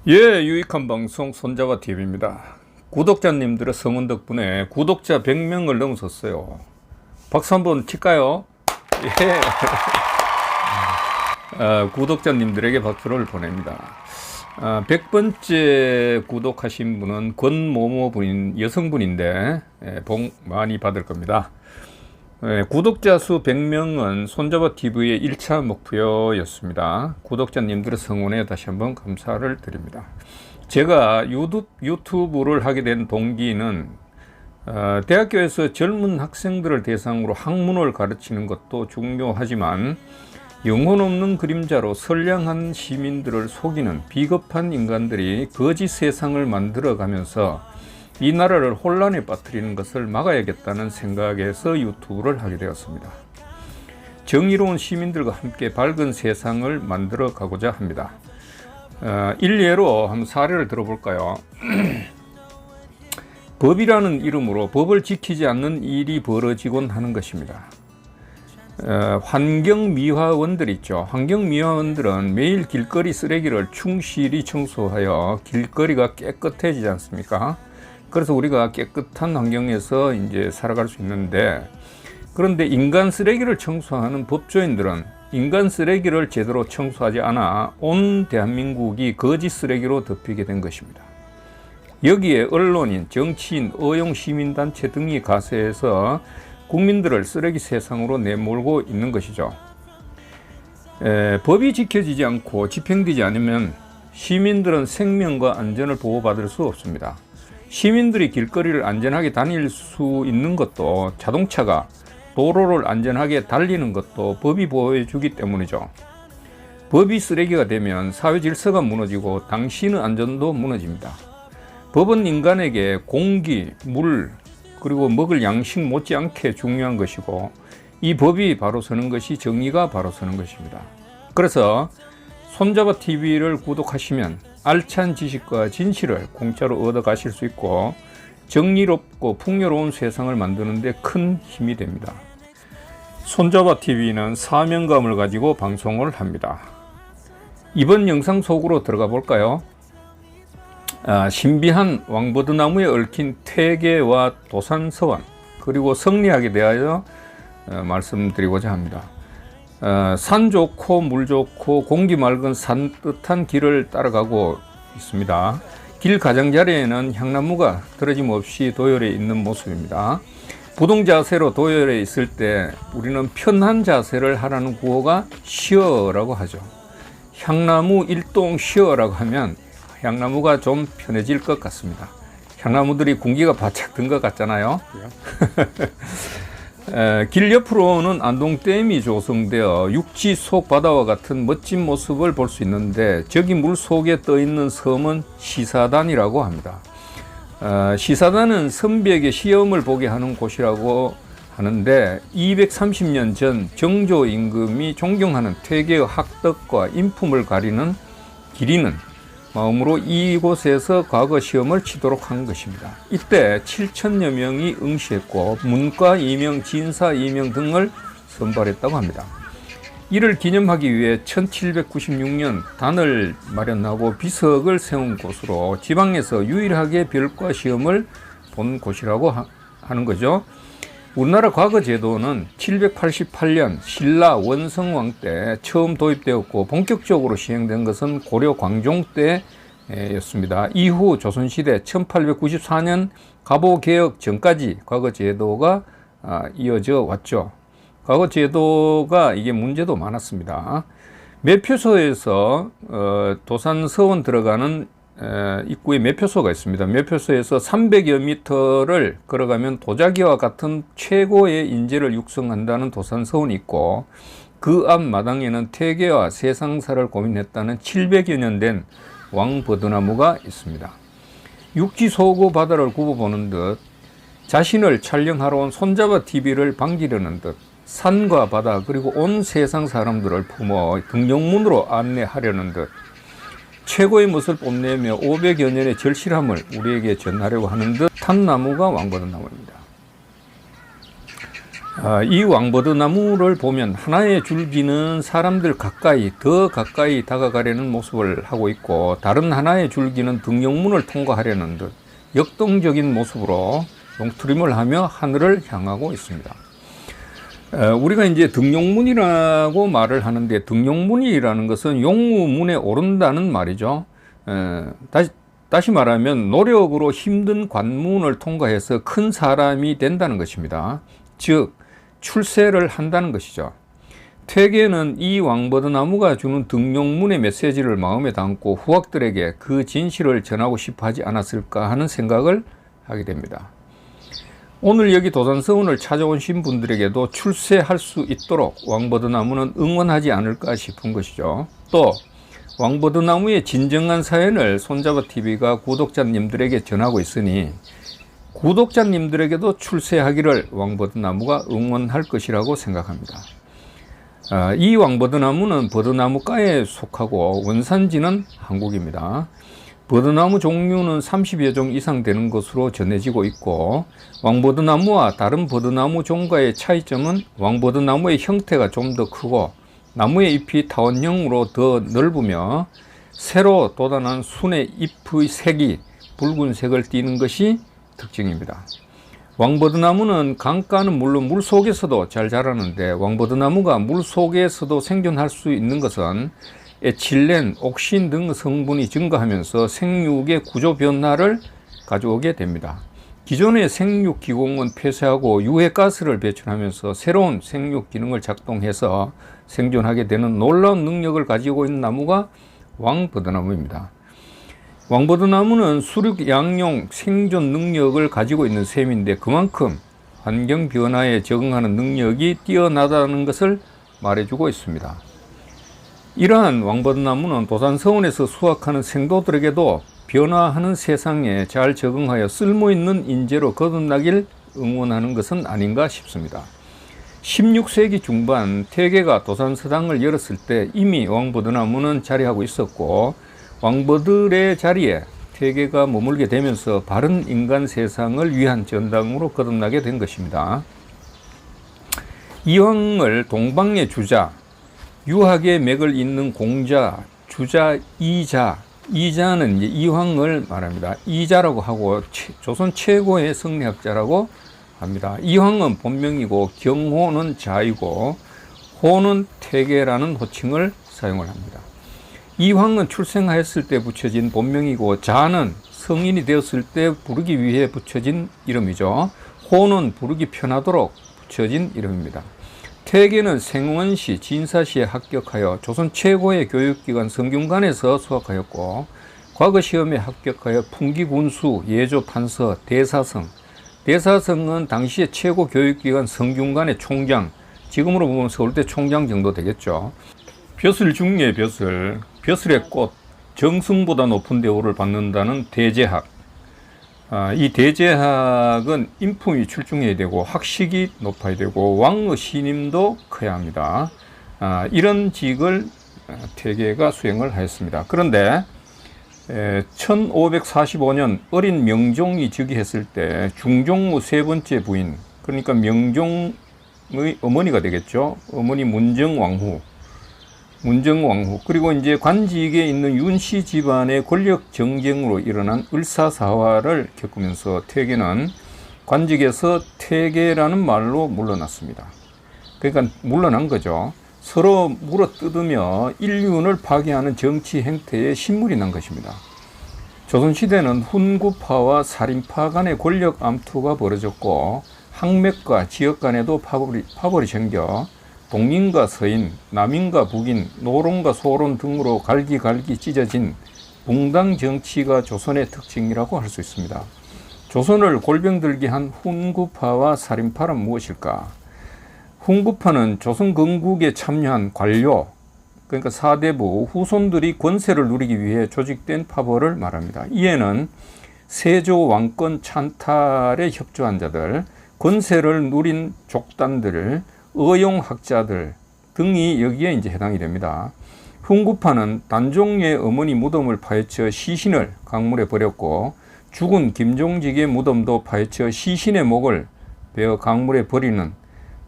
예, 유익한 방송 손잡아 TV입니다. 구독자님들의 성원 덕분에 구독자 100명을 넘어섰어요. 박수 한번 칠까요? 예. 구독자님들에게 박수를 보냅니다. 100번째 구독하신 분은 권모모 분인 여성분인데 복 많이 받을 겁니다. 구독자 수 100명은 손잡아 TV의 1차 목표였습니다. 구독자님들의 성원에 다시 한번 감사를 드립니다. 제가 유튜브를 하게 된 동기는 대학교에서 젊은 학생들을 대상으로 학문을 가르치는 것도 중요하지만 영혼 없는 그림자로 선량한 시민들을 속이는 비겁한 인간들이 거짓 세상을 만들어가면서 이 나라를 혼란에 빠뜨리는 것을 막아야겠다는 생각에서 유튜브를 하게 되었습니다. 정의로운 시민들과 함께 밝은 세상을 만들어 가고자 합니다. 일례로 한번 사례를 들어볼까요? 법이라는 이름으로 법을 지키지 않는 일이 벌어지곤 하는 것입니다. 환경미화원들 있죠. 환경미화원들은 매일 길거리 쓰레기를 충실히 청소하여 길거리가 깨끗해지지 않습니까? 그래서 우리가 깨끗한 환경에서 이제 살아갈 수 있는데, 그런데 인간 쓰레기를 청소하는 법조인들은 인간 쓰레기를 제대로 청소하지 않아 온 대한민국이 거짓 쓰레기로 덮이게 된 것입니다. 여기에 언론인, 정치인, 어용 시민단체 등이 가세해서 국민들을 쓰레기 세상으로 내몰고 있는 것이죠. 법이 지켜지지 않고 집행되지 않으면 시민들은 생명과 안전을 보호받을 수 없습니다. 시민들이 길거리를 안전하게 다닐 수 있는 것도, 자동차가 도로를 안전하게 달리는 것도 법이 보호해 주기 때문이죠. 법이 쓰레기가 되면 사회 질서가 무너지고 당신의 안전도 무너집니다. 법은 인간에게 공기, 물, 그리고 먹을 양식 못지않게 중요한 것이고, 이 법이 바로 서는 것이 정의가 바로 서는 것입니다. 그래서 손잡아 TV를 구독하시면 알찬 지식과 진실을 공짜로 얻어 가실 수 있고 정의롭고 풍요로운 세상을 만드는 데 큰 힘이 됩니다. 손잡아 TV는 사명감을 가지고 방송을 합니다. 이번 영상 속으로 들어가 볼까요? 신비한 왕버드나무에 얽힌 퇴계와 도산서원, 그리고 성리학에 대하여 말씀드리고자 합니다. 산 좋고 물 좋고 공기 맑은 산뜻한 길을 따라가고 있습니다. 길 가장자리에는 향나무가 떨어짐 없이 도열해 있는 모습입니다. 부동 자세로 도열해 있을 때 우리는 편한 자세를 하라는 구호가 쉬어라고 하죠. 향나무 일동 쉬어라고 하면 향나무가 좀 편해질 것 같습니다. 향나무들이 군기가 바짝 든 것 같잖아요. 길 옆으로는 안동댐이 조성되어 육지 속 바다와 같은 멋진 모습을 볼 수 있는데, 저기 물 속에 떠 있는 섬은 시사단이라고 합니다. 시사단은 선비에게 시험을 보게 하는 곳이라고 하는데, 230년 전 정조 임금이 존경하는 퇴계의 학덕과 인품을 기리는 마음으로 이곳에서 과거 시험을 치도록 한 것입니다. 이때 7천여 명이 응시했고 문과 임용, 진사 임용 등을 선발했다고 합니다. 이를 기념하기 위해 1796년 단을 마련하고 비석을 세운 곳으로 지방에서 유일하게 별과 시험을 본 곳이라고 하는 거죠. 우리나라 과거 제도는 788년 신라 원성왕 때 처음 도입되었고 본격적으로 시행된 것은 고려 광종 때였습니다. 이후 조선시대 1894년 갑오개혁 전까지 과거 제도가 이어져 왔죠. 과거 제도가 이게 문제도 많았습니다. 매표소에서 도산서원 들어가는 입구에 매표소가 있습니다. 매표소에서 300여 미터를 걸어가면 도자기와 같은 최고의 인재를 육성한다는 도산서원이 있고, 그 앞 마당에는 퇴계와 세상사를 고민했다는 700여 년 된 왕버드나무가 있습니다. 육지 소고 바다를 굽어보는 듯, 자신을 촬영하러 온 손잡아 TV를 반기려는 듯, 산과 바다 그리고 온 세상 사람들을 품어 등용문으로 안내하려는 듯, 최고의 멋을 뽐내며 500여 년의 절실함을 우리에게 전하려고 하는 듯한 나무가 왕버드나무입니다. 이 왕버드나무를 보면 하나의 줄기는 사람들 더 가까이 다가가려는 모습을 하고 있고, 다른 하나의 줄기는 등용문을 통과하려는 듯 역동적인 모습으로 롱트림을 하며 하늘을 향하고 있습니다. 우리가 이제 등용문이라고 말을 하는데, 등용문이라는 것은 용무문에 오른다는 말이죠. 다시 말하면 노력으로 힘든 관문을 통과해서 큰 사람이 된다는 것입니다. 즉 출세를 한다는 것이죠. 퇴계는 이 왕버드나무가 주는 등용문의 메시지를 마음에 담고 후학들에게 그 진실을 전하고 싶어 하지 않았을까 하는 생각을 하게 됩니다. 오늘 여기 도산서원을 찾아오신 분들에게도 출세할 수 있도록 왕버드나무는 응원하지 않을까 싶은 것이죠. 또 왕버드나무의 진정한 사연을 손잡아TV가 구독자님들에게 전하고 있으니 구독자님들에게도 출세하기를 왕버드나무가 응원할 것이라고 생각합니다. 이 왕버드나무는 버드나무과에 속하고 원산지는 한국입니다. 버드나무 종류는 30여 종 이상 되는 것으로 전해지고 있고, 왕버드나무와 다른 버드나무 종과의 차이점은 왕버드나무의 형태가 좀 더 크고 나무의 잎이 타원형으로 더 넓으며 새로 돋아난 순의 잎의 색이 붉은색을 띠는 것이 특징입니다. 왕버드나무는 강가는 물론 물속에서도 잘 자라는데, 왕버드나무가 물속에서도 생존할 수 있는 것은 에틸렌, 옥신 등 성분이 증가하면서 생육의 구조 변화를 가져오게 됩니다. 기존의 생육 기공은 폐쇄하고 유해가스를 배출하면서 새로운 생육 기능을 작동해서 생존하게 되는 놀라운 능력을 가지고 있는 나무가 왕버드나무입니다. 왕버드나무는 수륙 양용 생존 능력을 가지고 있는 셈인데, 그만큼 환경 변화에 적응하는 능력이 뛰어나다는 것을 말해주고 있습니다. 이러한 왕버드나무는 도산서원에서 수확하는 생도들에게도 변화하는 세상에 잘 적응하여 쓸모있는 인재로 거듭나길 응원하는 것은 아닌가 싶습니다. 16세기 중반 퇴계가 도산서당을 열었을 때 이미 왕버드나무는 자리하고 있었고, 왕버들의 자리에 퇴계가 머물게 되면서 바른 인간 세상을 위한 전당으로 거듭나게 된 것입니다. 이황을 동방의 주자, 유학의 맥을 잇는 공자, 주자, 이자는 이황을 말합니다. 이자라고 하고 조선 최고의 성리학자라고 합니다. 이황은 본명이고 경호는 자이고 호는 퇴계라는 호칭을 사용을 합니다. 이황은 출생하였을 때 붙여진 본명이고, 자는 성인이 되었을 때 부르기 위해 붙여진 이름이죠. 호는 부르기 편하도록 붙여진 이름입니다. 퇴계는 생원시, 진사시에 합격하여 조선 최고의 교육기관 성균관에서 수학하였고, 과거 시험에 합격하여 풍기군수, 예조, 판서, 대사성은 당시의 최고 교육기관 성균관의 총장, 지금으로 보면 서울대 총장 정도 되겠죠. 벼슬 중에 벼슬의 꽃, 정승보다 높은 대우를 받는다는 대제학. 이 대제학은 인품이 출중해야 되고 학식이 높아야 되고 왕의 신임도 커야 합니다. 이런 직을 퇴계가 수행을 하였습니다. 그런데 1545년 어린 명종이 즉위했을 때 중종의 세 번째 부인, 그러니까 명종의 어머니가 되겠죠. 어머니 문정왕후, 그리고 이제 관직에 있는 윤씨 집안의 권력 정쟁으로 일어난 을사사화를 겪으면서 퇴계는 관직에서 퇴계라는 말로 물러났습니다. 그러니까 물러난 거죠. 서로 물어뜯으며 인륜을 파괴하는 정치 행태에 신물이 난 것입니다. 조선시대는 훈구파와 살인파 간의 권력 암투가 벌어졌고, 항맥과 지역 간에도 파벌이 생겨 동인과 서인, 남인과 북인, 노론과 소론 등으로 갈기갈기 찢어진 붕당 정치가 조선의 특징이라고 할 수 있습니다. 조선을 골병들게 한 훈구파와 살인파란 무엇일까? 훈구파는 조선 건국에 참여한 관료, 그러니까 사대부 후손들이 권세를 누리기 위해 조직된 파벌을 말합니다. 이에는 세조 왕권 찬탈에 협조한 자들, 권세를 누린 족단들, 의용학자들 등이 여기에 이제 해당이 됩니다. 훈구파는 단종의 어머니 무덤을 파헤쳐 시신을 강물에 버렸고, 죽은 김종직의 무덤도 파헤쳐 시신의 목을 베어 강물에 버리는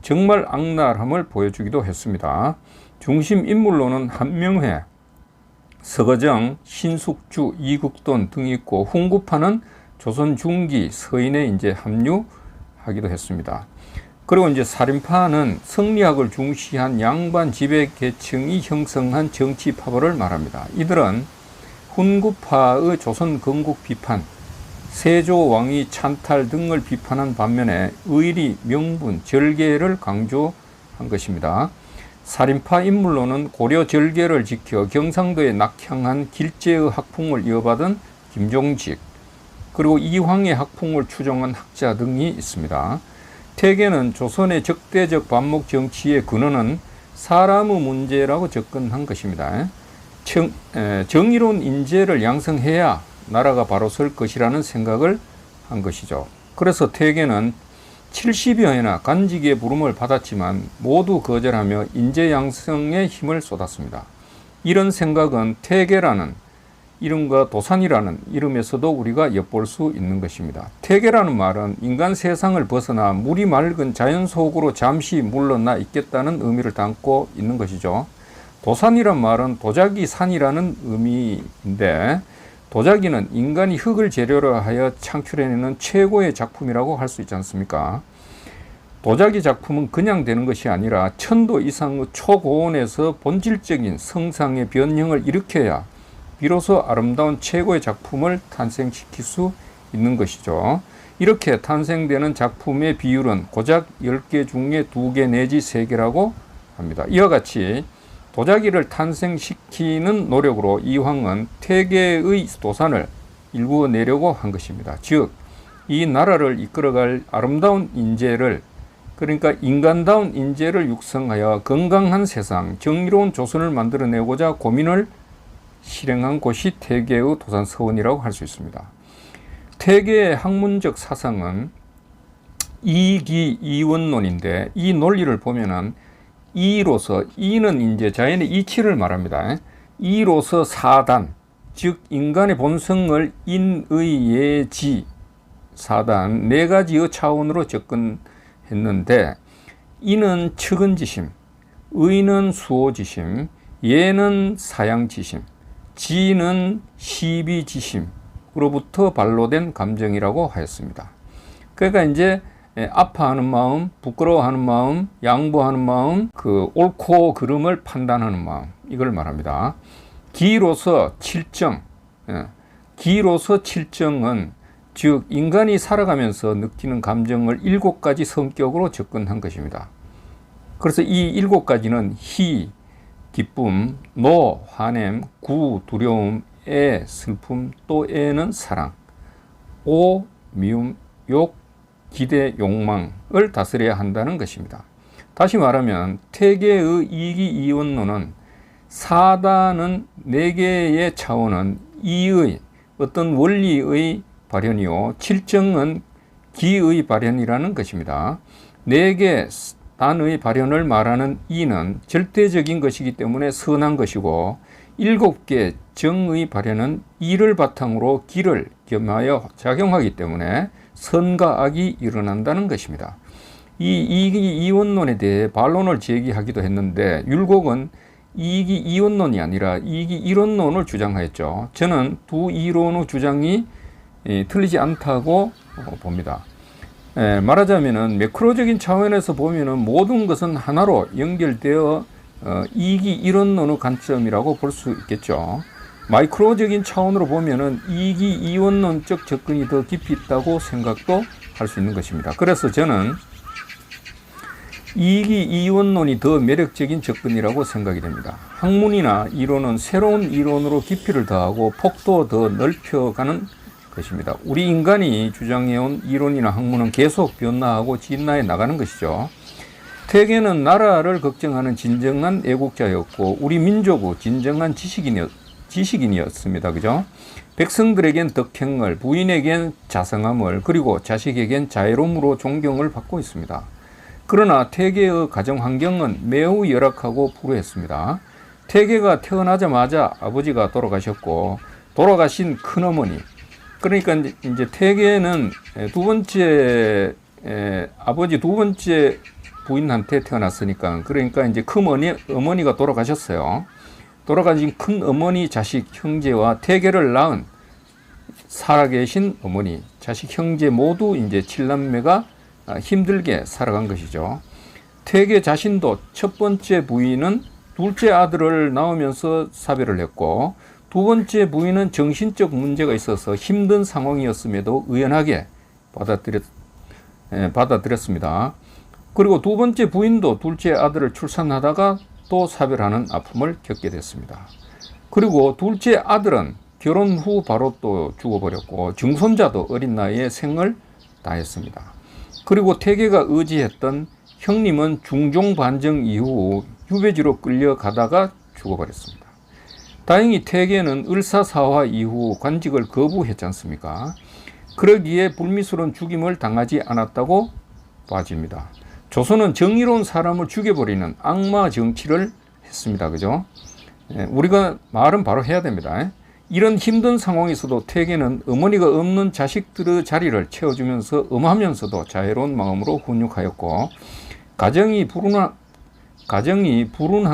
정말 악랄함을 보여주기도 했습니다. 중심 인물로는 한명회, 서거정, 신숙주, 이국돈 등이 있고 훈구파는 조선 중기 서인에 이제 합류하기도 했습니다. 그리고 이제 살인파는 성리학을 중시한 양반 지배 계층이 형성한 정치 파벌을 말합니다. 이들은 훈구파의 조선 건국 비판, 세조 왕위 찬탈 등을 비판한 반면에 의리, 명분, 절개를 강조한 것입니다. 살인파 인물로는 고려 절개를 지켜 경상도에 낙향한 길제의 학풍을 이어받은 김종직, 그리고 이황의 학풍을 추종한 학자 등이 있습니다. 퇴계는 조선의 적대적 반목 정치의 근원은 사람의 문제라고 접근한 것입니다. 정의로운 인재를 양성해야 나라가 바로 설 것이라는 생각을 한 것이죠. 그래서 퇴계는 70여 해나 간직의 부름을 받았지만 모두 거절하며 인재 양성에 힘을 쏟았습니다. 이런 생각은 퇴계라는 이름과 도산이라는 이름에서도 우리가 엿볼 수 있는 것입니다. 퇴계라는 말은 인간 세상을 벗어나 물이 맑은 자연 속으로 잠시 물러나 있겠다는 의미를 담고 있는 것이죠. 도산이란 말은 도자기 산이라는 의미인데, 도자기는 인간이 흙을 재료로 하여 창출해내는 최고의 작품이라고 할 수 있지 않습니까? 도자기 작품은 그냥 되는 것이 아니라 1000도 이상의 초고온에서 본질적인 성상의 변형을 일으켜야 비로소 아름다운 최고의 작품을 탄생시킬 수 있는 것이죠. 이렇게 탄생되는 작품의 비율은 고작 10개 중에 2개 내지 3개라고 합니다. 이와 같이 도자기를 탄생시키는 노력으로 이황은 퇴계의 도산을 일구어내려고 한 것입니다. 즉, 이 나라를 이끌어갈 아름다운 인재를, 그러니까 인간다운 인재를 육성하여 건강한 세상, 정의로운 조선을 만들어내고자 고민을 실행한 곳이 퇴계의 도산서원이라고 할 수 있습니다. 퇴계의 학문적 사상은 이기이원론인데, 이 논리를 보면은 이로서, 이는 이제 자연의 이치를 말합니다. 이로서 사단, 즉 인간의 본성을 인의 예지 사단 4가지의 차원으로 접근했는데, 이는 측은지심, 의는 수호지심, 예는 사양지심, 지는 시비지심으로부터 발로된 감정이라고 하였습니다. 그러니까 이제 아파하는 마음, 부끄러워하는 마음, 양보하는 마음, 그 옳고 그름을 판단하는 마음, 이걸 말합니다. 기로서 칠정, 기로서 칠정은 즉 인간이 살아가면서 느끼는 감정을 7가지 성격으로 접근한 것입니다. 그래서 이 7가지는 희, 기쁨, 노, 화냄, 구, 두려움, 애, 슬픔, 또 애는 사랑, 오, 미움, 욕, 기대, 욕망을 다스려야 한다는 것입니다. 다시 말하면 퇴계의 이기이원론은 사단은 4개의 차원은 이의 어떤 원리의 발현이요, 칠정은 기의 발현이라는 것입니다. 4개 단의 발현을 말하는 이는 절대적인 것이기 때문에 선한 것이고, 7개 정의 발현은 이를 바탕으로 기를 겸하여 작용하기 때문에 선과 악이 일어난다는 것입니다. 이 이기이원론에 대해 반론을 제기하기도 했는데, 율곡은 이기이원론이 아니라 이기이론론을 주장하였죠. 저는 두 이론의 주장이 틀리지 않다고 봅니다. 말하자면은 매크로적인 차원에서 보면은 모든 것은 하나로 연결되어 이기이론론의 관점이라고 볼 수 있겠죠. 마이크로적인 차원으로 보면은 이기이원론적 접근이 더 깊이 있다고 생각도 할 수 있는 것입니다. 그래서 저는 이기이원론이 더 매력적인 접근이라고 생각이 됩니다. 학문이나 이론은 새로운 이론으로 깊이를 더하고 폭도 더 넓혀가는 것입니다. 우리 인간이 주장해온 이론이나 학문은 계속 변화하고 진화해 나가는 것이죠. 퇴계는 나라를 걱정하는 진정한 애국자였고 우리 민족의 진정한 지식인이었습니다. 그죠? 백성들에겐 덕행을, 부인에겐 자성함을, 그리고 자식에겐 자애로움으로 존경을 받고 있습니다. 그러나 퇴계의 가정 환경은 매우 열악하고 불우했습니다. 퇴계가 태어나자마자 아버지가 돌아가셨고, 돌아가신 큰어머니, 그러니까 이제 퇴계는 아버지 두 번째 부인한테 태어났으니까. 그러니까 이제 큰 어머니가 돌아가셨어요. 돌아가신 큰 어머니, 자식, 형제와 태계를 낳은 살아계신 어머니, 자식, 형제 모두 이제 7남매가 힘들게 살아간 것이죠. 태계 자신도 첫 번째 부인은 둘째 아들을 낳으면서 사별을 했고, 두 번째 부인은 정신적 문제가 있어서 힘든 상황이었음에도 의연하게 받아들였습니다. 그리고 두 번째 부인도 둘째 아들을 출산하다가 또 사별하는 아픔을 겪게 됐습니다. 그리고 둘째 아들은 결혼 후 바로 또 죽어버렸고, 증손자도 어린 나이에 생을 다했습니다. 그리고 태계가 의지했던 형님은 중종 반정 이후 유배지로 끌려가다가 죽어버렸습니다. 다행히 태계는 을사사화 이후 관직을 거부했지 않습니까? 그러기에 불미스러운 죽임을 당하지 않았다고 봐집니다. 조선은 정의로운 사람을 죽여버리는 악마 정치를 했습니다. 그죠? 우리가 말은 바로 해야 됩니다. 이런 힘든 상황에서도 태계는 어머니가 없는 자식들의 자리를 채워주면서 엄하면서도 자애로운 마음으로 훈육하였고, 가정이 불운한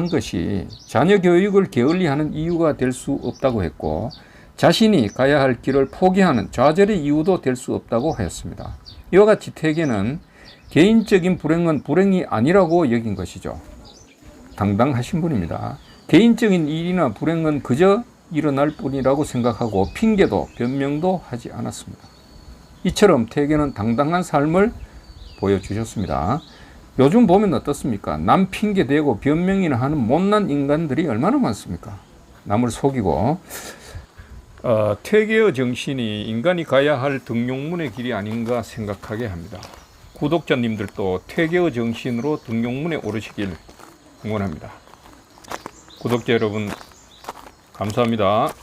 것이 자녀 교육을 게을리하는 이유가 될 수 없다고 했고, 자신이 가야 할 길을 포기하는 좌절의 이유도 될 수 없다고 하였습니다. 이와 같이 태계는 개인적인 불행은 불행이 아니라고 여긴 것이죠. 당당하신 분입니다. 개인적인 일이나 불행은 그저 일어날 뿐이라고 생각하고 핑계도 변명도 하지 않았습니다. 이처럼 태계는 당당한 삶을 보여주셨습니다. 요즘 보면 어떻습니까? 남 핑계 대고 변명이나 하는 못난 인간들이 얼마나 많습니까? 남을 속이고. 태계의 정신이 인간이 가야 할 등용문의 길이 아닌가 생각하게 합니다. 구독자님들도 태계의 정신으로 등용문에 오르시길 응원합니다. 구독자 여러분, 감사합니다.